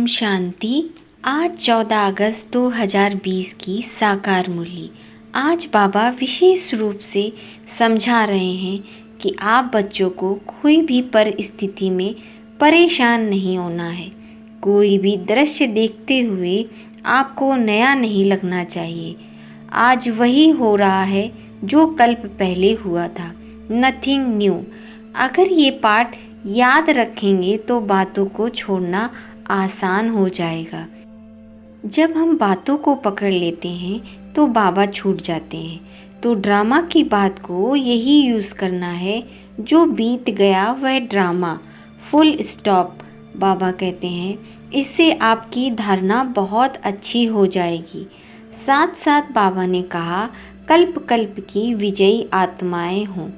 शांति। आज 14 अगस्त 2020 की साकार मुरली। आज बाबा विशेष रूप से समझा रहे हैं कि आप बच्चों को कोई भी परिस्थिति में परेशान नहीं होना है। कोई भी दृश्य देखते हुए आपको नया नहीं लगना चाहिए। आज वही हो रहा है जो कल्प पहले हुआ था, नथिंग न्यू। अगर ये पाठ याद रखेंगे तो बातों को छोड़ना आसान हो जाएगा। जब हम बातों को पकड़ लेते हैं तो बाबा छूट जाते हैं। तो ड्रामा की बात को यही यूज़ करना है, जो बीत गया वह ड्रामा, फुल स्टॉप। बाबा कहते हैं इससे आपकी धारणा बहुत अच्छी हो जाएगी। साथ साथ बाबा ने कहा कल्प कल्प की विजयी आत्माएं हों।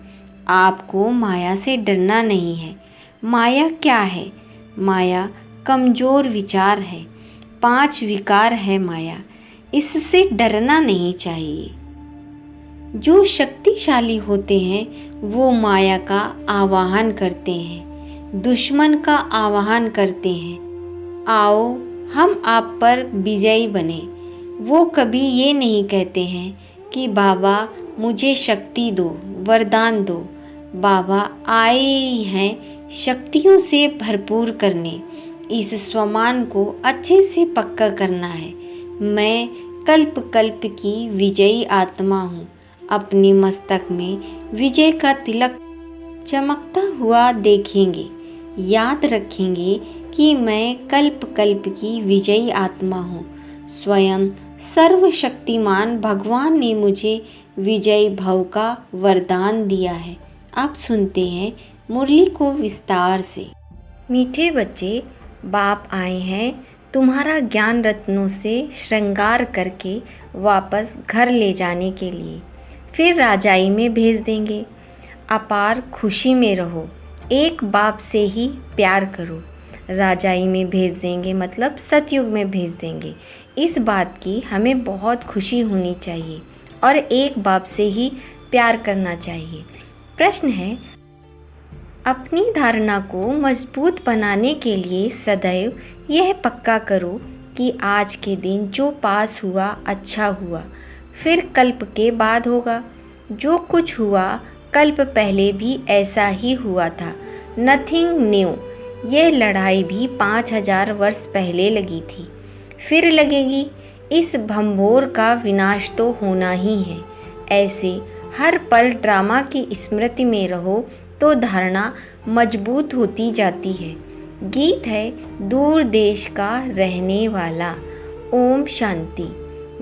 आपको माया से डरना नहीं है। माया क्या है? माया कमज़ोर विचार है, 5 विकार है माया। इससे डरना नहीं चाहिए। जो शक्तिशाली होते हैं वो माया का आवाहन करते हैं, दुश्मन का आवाहन करते हैं। आओ हम आप पर विजयी बने। वो कभी ये नहीं कहते हैं कि बाबा मुझे शक्ति दो, वरदान दो। बाबा आए हैं शक्तियों से भरपूर करने। इस स्वमान को अच्छे से पक्का करना है। मैं कल्प कल्प की विजयी आत्मा हूँ। अपने मस्तक में विजय का तिलक चमकता हुआ देखेंगे। याद रखेंगे कि मैं कल्प कल्प की विजयी आत्मा हूँ। स्वयं सर्वशक्तिमान भगवान ने मुझे विजयी भव का वरदान दिया है। आप सुनते हैं मुरली को विस्तार से। मीठे बच्चे, बाप आए हैं तुम्हारा ज्ञान रत्नों से श्रृंगार करके वापस घर ले जाने के लिए। फिर राजाई में भेज देंगे। अपार खुशी में रहो। एक बाप से ही प्यार करो। राजाई में भेज देंगे मतलब सतयुग में भेज देंगे। इस बात की हमें बहुत खुशी होनी चाहिए और एक बाप से ही प्यार करना चाहिए। प्रश्न है, अपनी धारणा को मजबूत बनाने के लिए सदैव यह पक्का करो कि आज के दिन जो पास हुआ अच्छा हुआ, फिर कल्प के बाद होगा। जो कुछ हुआ कल्प पहले भी ऐसा ही हुआ था, नथिंग न्यू। यह लड़ाई भी 5000 वर्ष पहले लगी थी, फिर लगेगी। इस भंभोर का विनाश तो होना ही है। ऐसे हर पल ड्रामा की स्मृति में रहो तो धारणा मजबूत होती जाती है। गीत है दूर देश का रहने वाला। ओम शांति।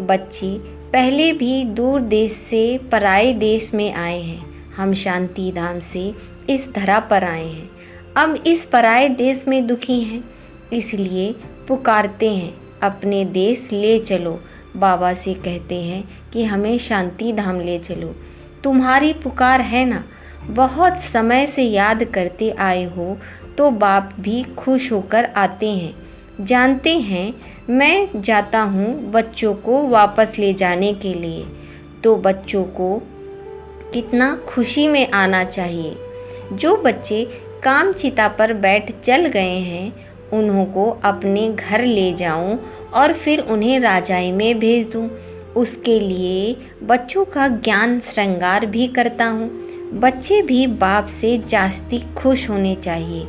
बच्चे पहले भी दूर देश से पराए देश में आए हैं। हम शांति धाम से इस धरा पर आए हैं। अब इस पराए देश में दुखी हैं, इसलिए पुकारते हैं अपने देश ले चलो। बाबा से कहते हैं कि हमें शांति धाम ले चलो। तुम्हारी पुकार है ना, बहुत समय से याद करते आए हो तो बाप भी खुश होकर आते हैं। जानते हैं मैं जाता हूँ बच्चों को वापस ले जाने के लिए, तो बच्चों को कितना खुशी में आना चाहिए। जो बच्चे कामचिता पर बैठ चल गए हैं उन्हों को अपने घर ले जाऊं और फिर उन्हें राजाई में भेज दूं। उसके लिए बच्चों का ज्ञान श्रृंगार भी करता हूँ। बच्चे भी बाप से जास्ती खुश होने चाहिए।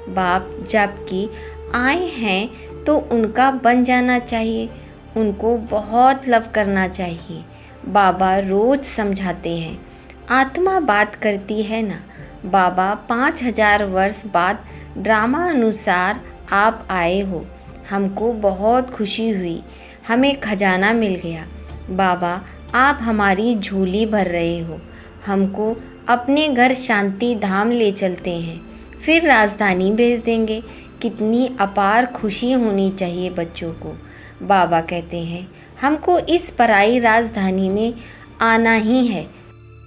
बाप जबकि आए हैं तो उनका बन जाना चाहिए। उनको बहुत लव करना चाहिए। बाबा रोज़ समझाते हैं, आत्मा बात करती है ना। बाबा 5000 वर्ष बाद ड्रामा अनुसार आप आए हो। हमको बहुत खुशी हुई। हमें खजाना मिल गया। बाबा आप हमारी झोली भर रहे हो। हमको अपने घर शांति धाम ले चलते हैं, फिर राजधानी भेज देंगे। कितनी अपार खुशी होनी चाहिए बच्चों को। बाबा कहते हैं हमको इस पराई राजधानी में आना ही है।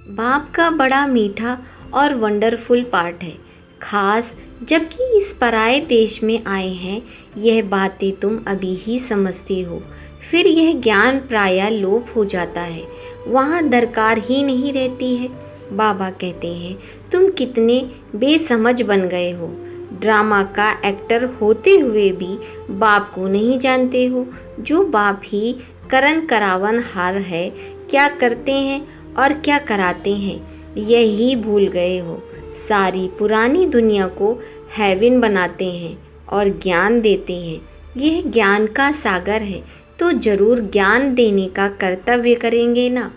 बाप का बड़ा मीठा और वंडरफुल पार्ट है, खास जबकि इस पराए देश में आए हैं। यह बातें तुम अभी ही समझते हो, फिर यह ज्ञान प्रायः लोप हो जाता है, वहाँ दरकार ही नहीं रहती है। बाबा कहते हैं तुम कितने बेसमझ बन गए हो। ड्रामा का एक्टर होते हुए भी बाप को नहीं जानते हो। जो बाप ही करण करावन हार है, क्या करते हैं और क्या कराते हैं यही भूल गए हो। सारी पुरानी दुनिया को हेवन बनाते हैं और ज्ञान देते हैं। यह ज्ञान का सागर है तो जरूर ज्ञान देने का कर्तव्य करेंगे ना।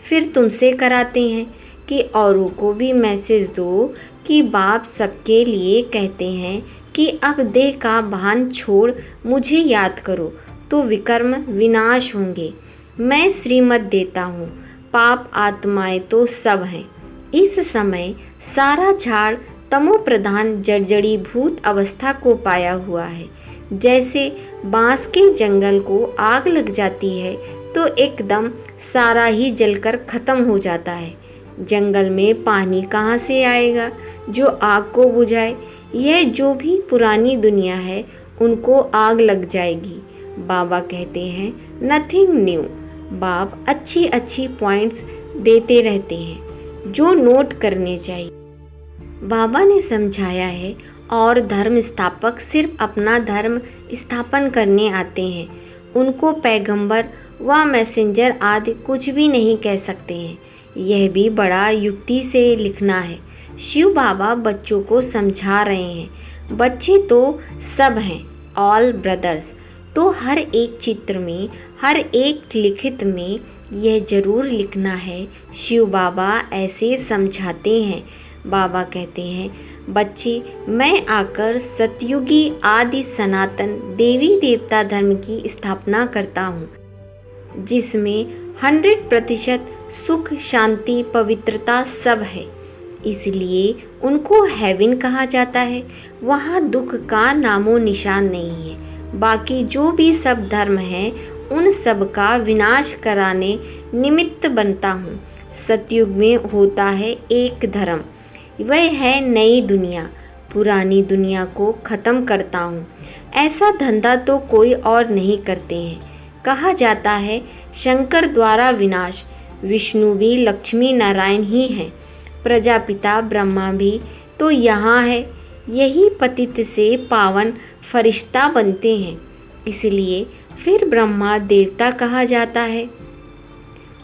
फिर तुमसे कराते हैं कि औरों को भी मैसेज दो कि बाप सबके लिए कहते हैं कि अब देह का भान छोड़ मुझे याद करो तो विकर्म विनाश होंगे। मैं श्रीमत देता हूँ, पाप आत्माएं तो सब हैं। इस समय सारा झाड़ तमो प्रधान जर्जड़ी भूत अवस्था को पाया हुआ है। जैसे बांस के जंगल को आग लग जाती है तो एकदम सारा ही जलकर खत्म हो जाता है। जंगल में पानी कहाँ से आएगा जो आग को बुझाए। यह जो भी पुरानी दुनिया है उनको आग लग जाएगी। बाबा कहते हैं नथिंग न्यू। बाप अच्छी अच्छी पॉइंट्स देते रहते हैं जो नोट करने चाहिए। बाबा ने समझाया है और धर्म स्थापक सिर्फ अपना धर्म स्थापन करने आते हैं। उनको पैगंबर व मैसेंजर आदि कुछ भी नहीं कह सकते हैं। यह भी बड़ा युक्ति से लिखना है। शिव बाबा बच्चों को समझा रहे हैं। बच्चे तो सब हैं, ऑल ब्रदर्स। तो हर एक चित्र में, हर एक लिखित में यह जरूर लिखना है। शिव बाबा ऐसे समझाते हैं। बाबा कहते हैं बच्चे, मैं आकर सतयुगी आदि सनातन देवी देवता धर्म की स्थापना करता हूँ, जिसमें 100% सुख शांति पवित्रता सब है। इसलिए उनको हेवन कहा जाता है। वहाँ दुख का नामो निशान नहीं है। बाकी जो भी सब धर्म हैं उन सब का विनाश कराने निमित्त बनता हूँ। सतयुग में होता है एक धर्म, वह है नई दुनिया। पुरानी दुनिया को ख़त्म करता हूँ। ऐसा धंधा तो कोई और नहीं करते हैं। कहा जाता है शंकर द्वारा विनाश। विष्णु भी लक्ष्मी नारायण ही हैं। प्रजापिता ब्रह्मा भी तो यहाँ है। यही पतित से पावन फरिश्ता बनते हैं। इसलिए फिर ब्रह्मा देवता कहा जाता है,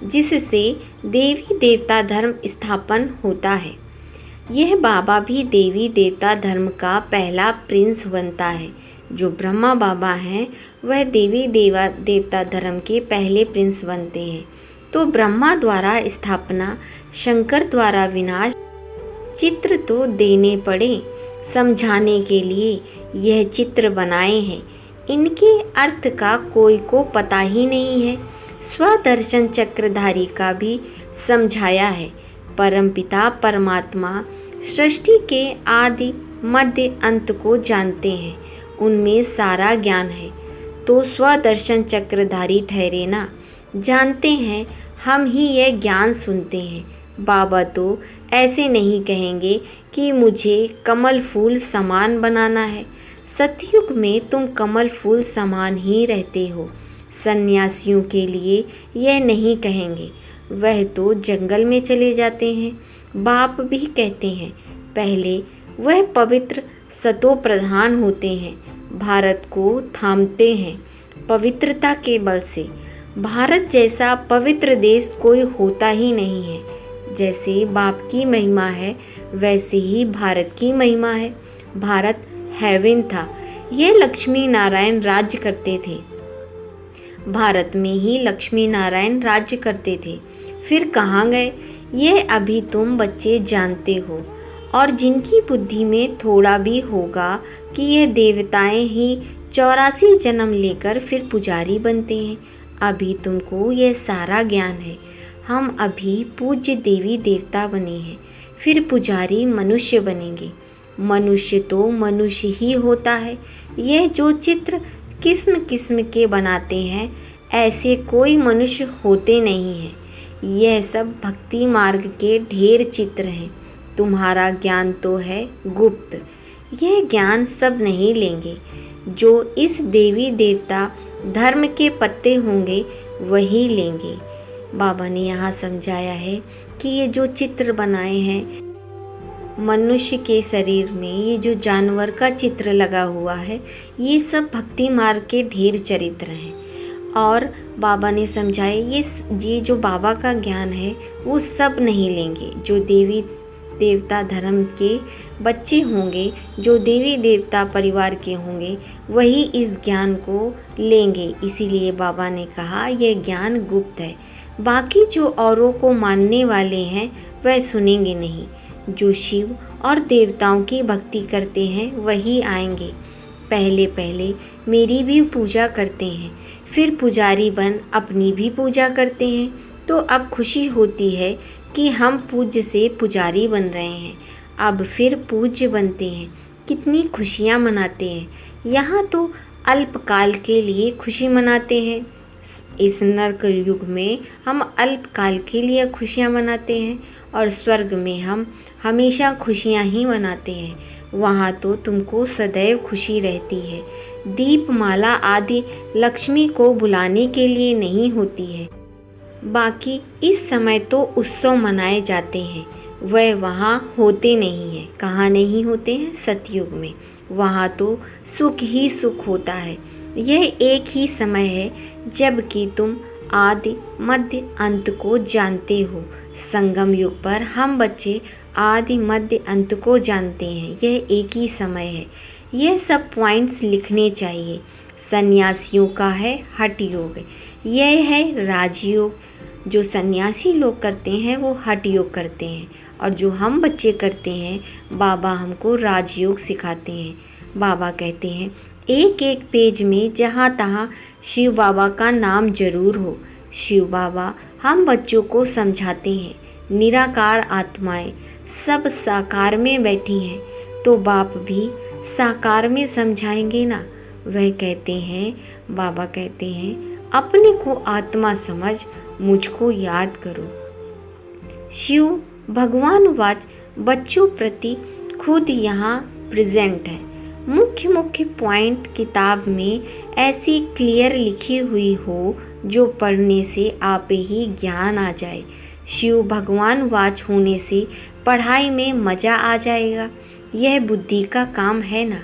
जिससे देवी देवता धर्म स्थापन होता है। यह बाबा भी देवी देवता धर्म का पहला प्रिंस बनता है। जो ब्रह्मा बाबा हैं वह देवी देवता धर्म के पहले प्रिंस बनते हैं। तो ब्रह्मा द्वारा स्थापना, शंकर द्वारा विनाश, चित्र तो देने पड़े। समझाने के लिए यह चित्र बनाए हैं। इनके अर्थ का कोई को पता ही नहीं है। स्वदर्शन चक्रधारी का भी समझाया है। परमपिता परमात्मा सृष्टि के आदि मध्य अंत को जानते हैं। उनमें सारा ज्ञान है। तो स्वदर्शन चक्रधारी ठहरे ना। जानते हैं हम ही यह ज्ञान सुनते हैं। बाबा तो ऐसे नहीं कहेंगे कि मुझे कमल फूल समान बनाना है। सतयुग में तुम कमल फूल समान ही रहते हो। सन्यासियों के लिए यह नहीं कहेंगे, वह तो जंगल में चले जाते हैं। बाप भी कहते हैं पहले वह पवित्र सतो प्रधान होते हैं, भारत को थामते हैं पवित्रता के बल से। भारत जैसा पवित्र देश कोई होता ही नहीं है। जैसे बाप की महिमा है वैसे ही भारत की महिमा है। भारत हेवन था। यह लक्ष्मी नारायण राज्य करते थे। भारत में ही लक्ष्मी नारायण राज्य करते थे। फिर कहाँ गए यह अभी तुम बच्चे जानते हो। और जिनकी बुद्धि में थोड़ा भी होगा कि यह देवताएं ही 84 जन्म लेकर फिर पुजारी बनते हैं, अभी तुमको यह सारा ज्ञान है। हम अभी पूज्य देवी देवता बने हैं, फिर पुजारी मनुष्य बनेंगे। मनुष्य तो मनुष्य ही होता है। यह जो चित्र किस्म किस्म के बनाते हैं ऐसे कोई मनुष्य होते नहीं हैं। यह सब भक्ति मार्ग के ढेर चित्र हैं। तुम्हारा ज्ञान तो है गुप्त। यह ज्ञान सब नहीं लेंगे। जो इस देवी देवता धर्म के पत्ते होंगे वही लेंगे। बाबा ने यहाँ समझाया है कि ये जो चित्र बनाए हैं मनुष्य के शरीर में ये जो जानवर का चित्र लगा हुआ है, ये सब भक्ति मार्ग के ढेर चरित्र हैं। और बाबा ने समझाए ये जो बाबा का ज्ञान है वो सब नहीं लेंगे। जो देवी देवता धर्म के बच्चे होंगे, जो देवी देवता परिवार के होंगे, वही इस ज्ञान को लेंगे। इसीलिए बाबा ने कहा यह ज्ञान गुप्त है। बाकी जो औरों को मानने वाले हैं वह सुनेंगे नहीं। जो शिव और देवताओं की भक्ति करते हैं वही आएंगे। पहले पहले मेरी भी पूजा करते हैं, फिर पुजारी बन अपनी भी पूजा करते हैं। तो अब खुशी होती है कि हम पूज्य से पुजारी बन रहे हैं, अब फिर पूज्य बनते हैं। कितनी खुशियाँ मनाते हैं। यहाँ तो अल्पकाल के लिए खुशी मनाते हैं। इस नरक युग में हम अल्पकाल के लिए खुशियाँ मनाते हैं और स्वर्ग में हम हमेशा खुशियाँ ही मनाते हैं। वहाँ तो तुमको सदैव खुशी रहती है। दीपमाला आदि लक्ष्मी को बुलाने के लिए नहीं होती है। बाकी इस समय तो उत्सव मनाए जाते हैं, वह वहाँ होते नहीं हैं। कहाँ नहीं होते हैं? सतयुग में। वहाँ तो सुख ही सुख होता है। यह एक ही समय है जबकि तुम आदि मध्य अंत को जानते हो। संगम युग पर हम बच्चे आदि मध्य अंत को जानते हैं। यह एक ही समय है। यह सब पॉइंट्स लिखने चाहिए। सन्यासियों का है हठ योग, यह है राजयोग। जो सन्यासी लोग करते हैं वो हठ योग करते हैं, और जो हम बच्चे करते हैं बाबा हमको राजयोग सिखाते हैं। बाबा कहते हैं एक एक पेज में जहाँ तहाँ शिव बाबा का नाम जरूर हो। शिव बाबा हम बच्चों को समझाते हैं निराकार आत्माएं सब साकार में बैठी हैं, तो बाप भी साकार में समझाएंगे ना। वह कहते हैं, बाबा कहते हैं अपने को आत्मा समझ मुझको याद करो। शिव भगवान वाच बच्चों प्रति खुद यहाँ प्रेजेंट है। मुख्य मुख्य पॉइंट किताब में ऐसी क्लियर लिखी हुई हो जो पढ़ने से आप ही ज्ञान आ जाए। शिव भगवान वाच होने से पढ़ाई में मज़ा आ जाएगा। यह बुद्धि का काम है ना।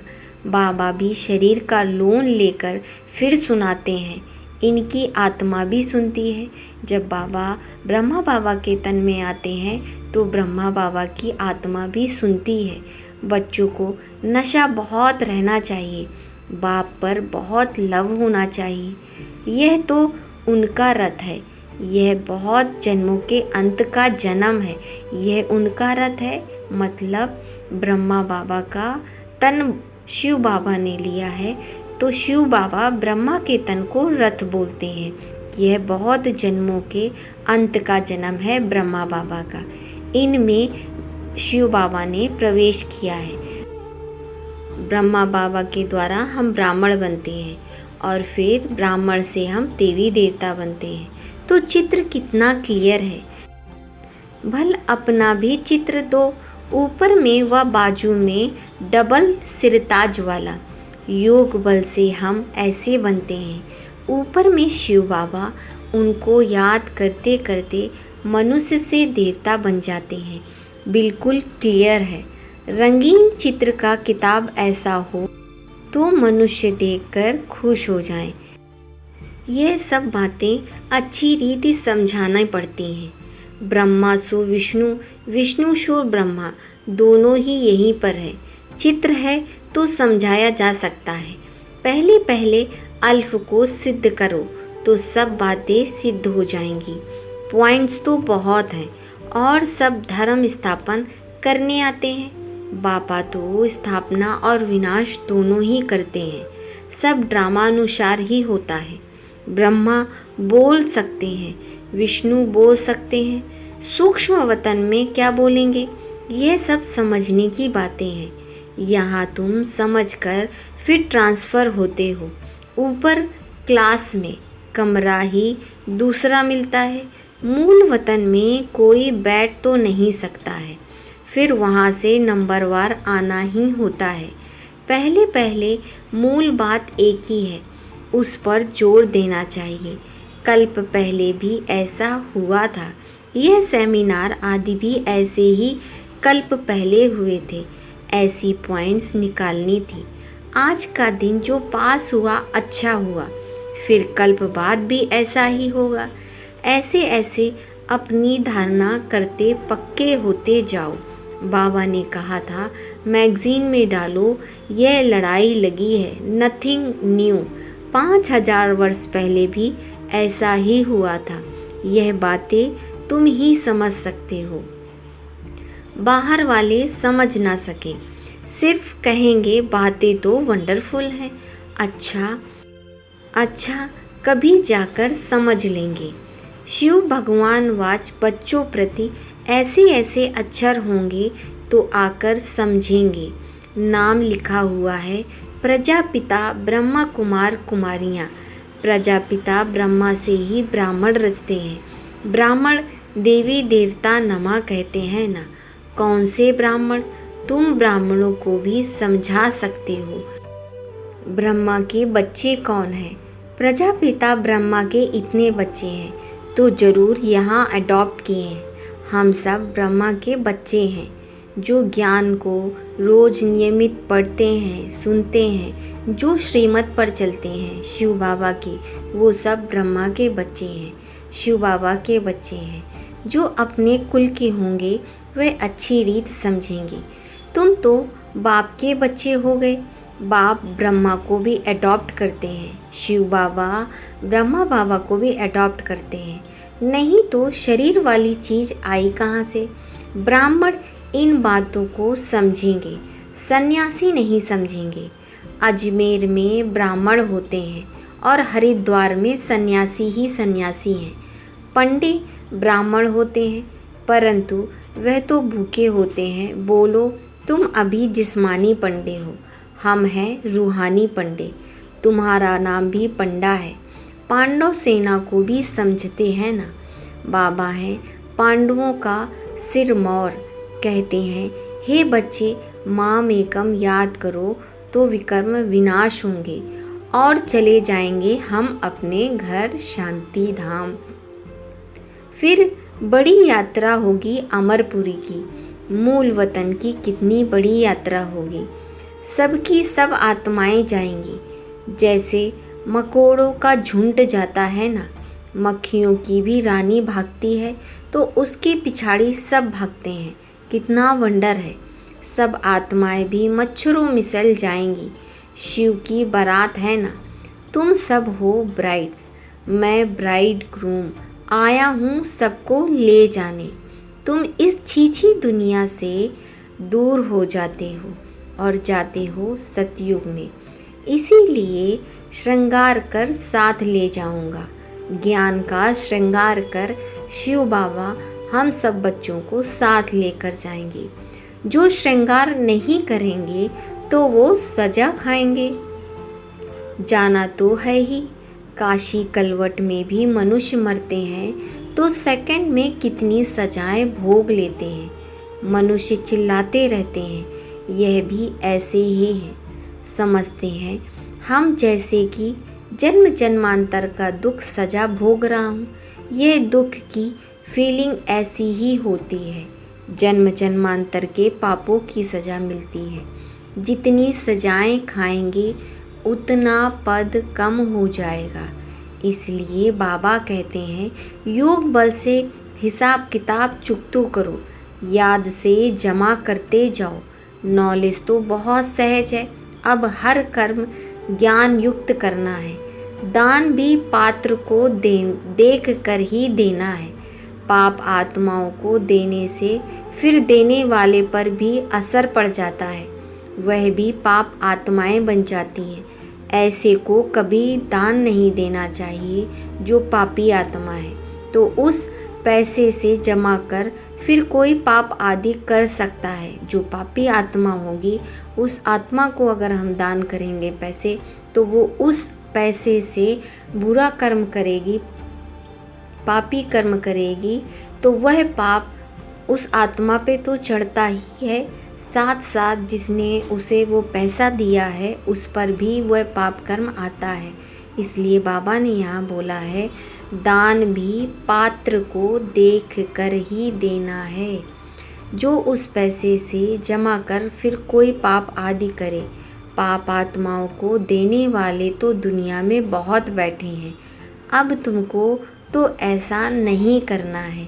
बाबा भी शरीर का लोन लेकर फिर सुनाते हैं। इनकी आत्मा भी सुनती है। जब बाबा ब्रह्मा बाबा के तन में आते हैं तो ब्रह्मा बाबा की आत्मा भी सुनती है। बच्चों को नशा बहुत रहना चाहिए, बाप पर बहुत लव होना चाहिए। यह तो उनका रथ है। यह बहुत जन्मों के अंत का जन्म है। यह उनका रथ है, मतलब ब्रह्मा बाबा का तन शिव बाबा ने लिया है, तो शिव बाबा ब्रह्मा के तन को रथ बोलते हैं। यह बहुत जन्मों के अंत का जन्म है ब्रह्मा बाबा का। इनमें शिव बाबा ने प्रवेश किया है। ब्रह्मा बाबा के द्वारा हम ब्राह्मण बनते हैं और फिर ब्राह्मण से हम देवी देवता बनते हैं। तो चित्र कितना क्लियर है। भल अपना भी चित्र दो, ऊपर में व बाजू में डबल सिरताज वाला। योग बल से हम ऐसे बनते हैं। ऊपर में शिव बाबा, उनको याद करते करते मनुष्य से देवता बन जाते हैं। बिल्कुल क्लियर है। रंगीन चित्र का किताब ऐसा हो तो मनुष्य देखकर खुश हो जाएं। यह सब बातें अच्छी रीति समझाना पड़ती हैं। ब्रह्मा सो विष्णु, विष्णु सो ब्रह्मा, दोनों ही यहीं पर है। चित्र है तो समझाया जा सकता है। पहले पहले अल्फ को सिद्ध करो तो सब बातें सिद्ध हो जाएंगी। पॉइंट्स तो बहुत हैं और सब धर्म स्थापन करने आते हैं। बाबा तो स्थापना और विनाश दोनों ही करते हैं। सब ड्रामानुसार ही होता है। ब्रह्मा बोल सकते हैं, विष्णु बोल सकते हैं, सूक्ष्म वतन में क्या बोलेंगे, यह सब समझने की बातें हैं। यहाँ तुम समझकर फिर ट्रांसफ़र होते हो। ऊपर क्लास में कमरा ही दूसरा मिलता है। मूल वतन में कोई बैठ तो नहीं सकता है, फिर वहाँ से नंबरवार आना ही होता है। पहले पहले मूल बात एक ही है, उस पर जोर देना चाहिए। कल्प पहले भी ऐसा हुआ था। यह सेमिनार आदि भी ऐसे ही कल्प पहले हुए थे, ऐसी पॉइंट्स निकालनी थी। आज का दिन जो पास हुआ अच्छा हुआ, फिर कल्प बाद भी ऐसा ही होगा। ऐसे ऐसे अपनी धारणा करते पक्के होते जाओ। बाबा ने कहा था मैगजीन में डालो, यह लड़ाई लगी है, नथिंग न्यू। 5000 वर्ष पहले भी ऐसा ही हुआ था। यह बातें तुम ही समझ सकते हो, बाहर वाले समझ ना सके, सिर्फ कहेंगे बातें तो वंडरफुल हैं। अच्छा कभी जाकर समझ लेंगे। शिव भगवान वाच बच्चों प्रति ऐसे ऐसे अक्षर होंगे तो आकर समझेंगे। नाम लिखा हुआ है प्रजापिता ब्रह्मा कुमार कुमारियाँ। प्रजापिता ब्रह्मा से ही ब्राह्मण रचते हैं। ब्राह्मण देवी देवता नमा कहते हैं ना। कौन से ब्राह्मण? तुम ब्राह्मणों को भी समझा सकते हो। ब्रह्मा के बच्चे कौन हैं? प्रजापिता ब्रह्मा के इतने बच्चे हैं तो जरूर यहाँ अडॉप्ट किए हैं। हम सब ब्रह्मा के बच्चे हैं जो ज्ञान को रोज नियमित पढ़ते हैं, सुनते हैं, जो श्रीमत पर चलते हैं शिव बाबा की, वो सब ब्रह्मा के बच्चे हैं, शिव बाबा के बच्चे हैं। जो अपने कुल के होंगे वह अच्छी रीत समझेंगे। तुम तो बाप के बच्चे हो गए। बाप ब्रह्मा को भी अडॉप्ट करते हैं, शिव बाबा ब्रह्मा बाबा को भी अडॉप्ट करते हैं। नहीं तो शरीर वाली चीज़ आई कहाँ से? ब्राह्मण इन बातों को समझेंगे, सन्यासी नहीं समझेंगे। अजमेर में ब्राह्मण होते हैं और हरिद्वार में सन्यासी ही सन्यासी हैं। पंडित ब्राह्मण होते हैं परंतु वह तो भूखे होते हैं। बोलो तुम अभी जिस्मानी पंडित हो, हम हैं रूहानी पंडित। तुम्हारा नाम भी पंडा है। पांडव सेना को भी समझते हैं ना। बाबा हैं पांडवों का सिरमौर। कहते हैं हे बच्चे माम एकम याद करो तो विकर्म विनाश होंगे और चले जाएंगे हम अपने घर शांति धाम। फिर बड़ी यात्रा होगी अमरपुरी की। मूल वतन की कितनी बड़ी यात्रा होगी। सबकी सब आत्माएं जाएंगी। जैसे मकोड़ों का झुंड जाता है ना, मक्खियों की भी रानी भागती है तो उसके पिछाड़ी सब भागते हैं। कितना वंडर है। सब आत्माएं भी मच्छरों मिसल जाएंगी। शिव की बारात है ना। तुम सब हो ब्राइड्स, मैं ब्राइड ग्रूम आया हूँ सबको ले जाने। तुम इस छीछी दुनिया से दूर हो जाते हो और जाते हो सतयुग में। इसीलिए श्रृंगार कर साथ ले जाऊंगा। ज्ञान का श्रृंगार कर शिव बाबा हम सब बच्चों को साथ लेकर जाएंगे। जो श्रृंगार नहीं करेंगे तो वो सजा खाएंगे। जाना तो है ही। काशी कलवट में भी मनुष्य मरते हैं तो सेकंड में कितनी सजाएं भोग लेते हैं। मनुष्य चिल्लाते रहते हैं, यह भी ऐसे ही है। समझते हैं हम जैसे कि जन्म जन्मांतर का दुख सजा भोग रहा हूँ। ये दुख की फीलिंग ऐसी ही होती है। जन्म जन्मांतर के पापों की सज़ा मिलती है। जितनी सजाएं खाएंगे उतना पद कम हो जाएगा। इसलिए बाबा कहते हैं योग बल से हिसाब किताब चुकतो करो, याद से जमा करते जाओ। नॉलेज तो बहुत सहज है। अब हर कर्म ज्ञान युक्त करना है। दान भी पात्र को देख कर ही देना है। पाप आत्माओं को देने से फिर देने वाले पर भी असर पड़ जाता है, वह भी पाप आत्माएं बन जाती हैं। ऐसे को कभी दान नहीं देना चाहिए जो पापी आत्मा है। तो उस पैसे से जमा कर फिर कोई पाप आदि कर सकता है। जो पापी आत्मा होगी उस आत्मा को अगर हम दान करेंगे पैसे, तो वो उस पैसे से बुरा कर्म करेगी, पापी कर्म करेगी, तो वह पाप उस आत्मा पे तो चढ़ता ही है, साथ साथ जिसने उसे वो पैसा दिया है उस पर भी वह पाप कर्म आता है। इसलिए बाबा ने यहाँ बोला है दान भी पात्र को देख कर ही देना है। जो उस पैसे से जमा कर फिर कोई पाप आदि करे। पाप आत्माओं को देने वाले तो दुनिया में बहुत बैठे हैं। अब तुमको तो ऐसा नहीं करना है।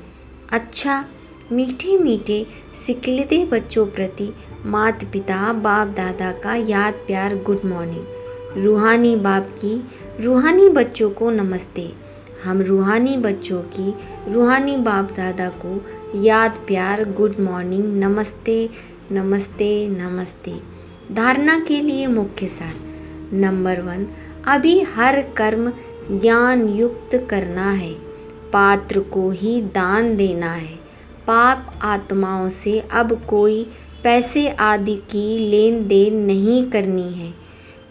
अच्छा, मीठे मीठे सिकलते बच्चों प्रति माता पिता बाप दादा का याद प्यार गुड मॉर्निंग। रूहानी बाप की रूहानी बच्चों को नमस्ते। हम रूहानी बच्चों की रूहानी बाप दादा को याद प्यार गुड मॉर्निंग, नमस्ते नमस्ते नमस्ते। धारणा के लिए मुख्य सार। नंबर 1, अभी हर कर्म ज्ञान युक्त करना है। पात्र को ही दान देना है। पाप आत्माओं से अब कोई पैसे आदि की लेन देन नहीं करनी है।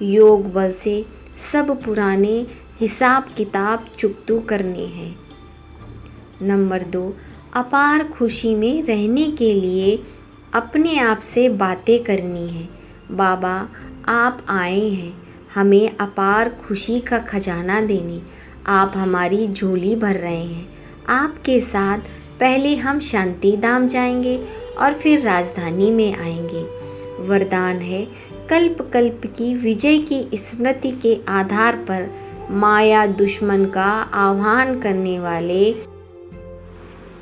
योग बल से सब पुराने हिसाब किताब चुकतू करने हैं। नंबर 2, अपार खुशी में रहने के लिए अपने आप से बातें करनी है। बाबा आप आए हैं हमें अपार खुशी का खजाना देने। आप हमारी झोली भर रहे हैं। आपके साथ पहले हम शांति धाम जाएंगे और फिर राजधानी में आएंगे। वरदान है, कल्प कल्प की विजय की स्मृति के आधार पर माया दुश्मन का आह्वान करने वाले,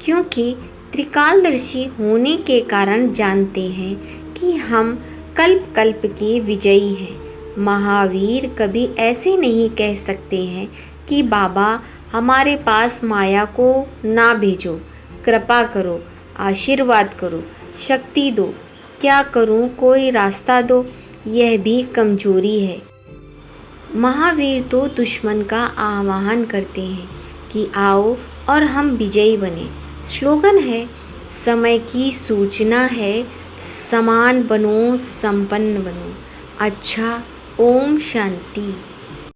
क्योंकि त्रिकालदर्शी होने के कारण जानते हैं कि हम कल्प कल्प के विजयी हैं। महावीर कभी ऐसे नहीं कह सकते हैं कि बाबा हमारे पास माया को ना भेजो, कृपा करो, आशीर्वाद करो, शक्ति दो, क्या करूं, कोई रास्ता दो। यह भी कमजोरी है। महावीर तो दुश्मन का आह्वान करते हैं कि आओ और हम विजयी बने। स्लोगन है, समय की सूचना है, समान बनो संपन्न बनो। अच्छा, ओम शांति।